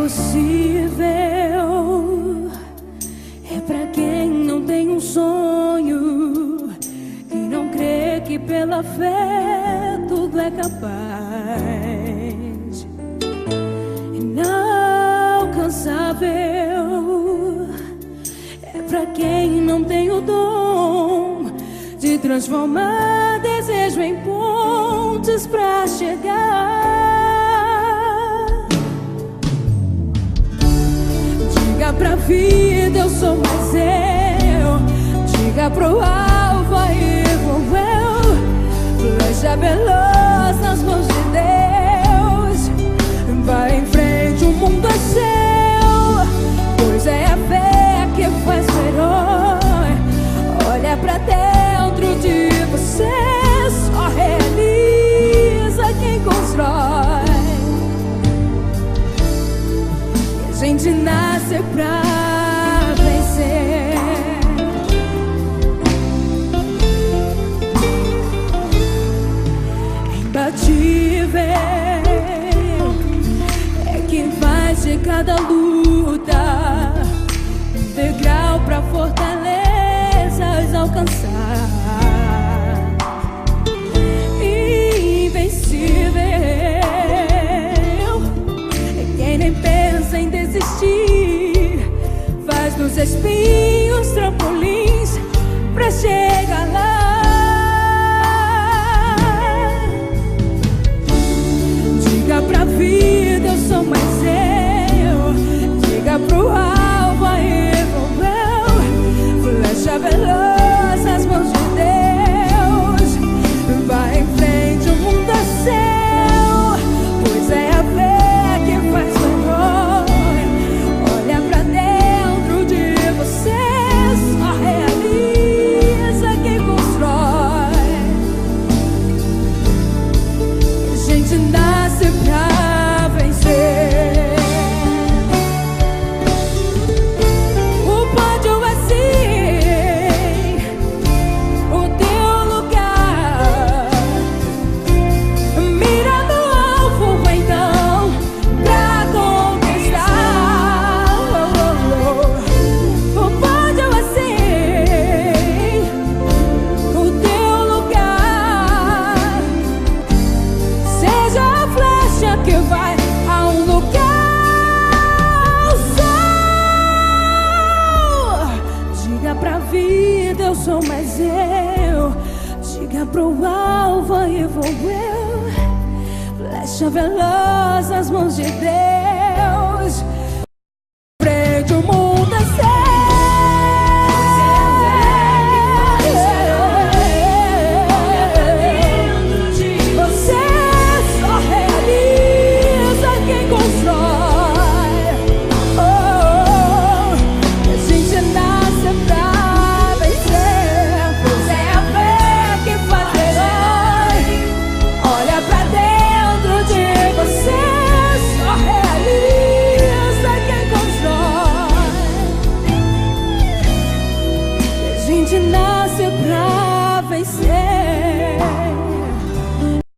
impossível é pra quem não tem um sonho e não crê que pela fé tudo é capaz. Inalcançável é pra quem não tem o dom de transformar desejo em pontes pra chegar. Diga pra vida, eu sou mais eu. Diga pro alvo, aí vou eu. Flecha veloz nas mãos de Deus. Vai em frente, o mundo é seu, pois é a fé que faz o herói. Olha pra dentro de você, só realiza quem constrói. E a gente nasce pra vencer. Imbatível é quem faz de cada luta um degrau pra fortalezas alcançar. Invencível é quem nem pensa em desistir, faz dos espinhos trampolins pra chegar lá. Diga pra vida, eu sou mais eu. Diga pro alvo, aí vou eu. Flecha veloz nas mãos de Deus. Vai em frente, o mundo é seu, pois é a fé que faz o herói. Olha pra dentro de você, só realiza quem constrói. A gente nasce pra vencer. O pódio é sim o teu lugar. Mira no alvo então pra conquistar. O pódio é sim o teu lugar. Seja a flecha que vai a um lugar ao sol. Diga pra vida, eu sou mais eu. Diga pro alvo, aí vou eu. Flecha veloz nas mãos de Deus.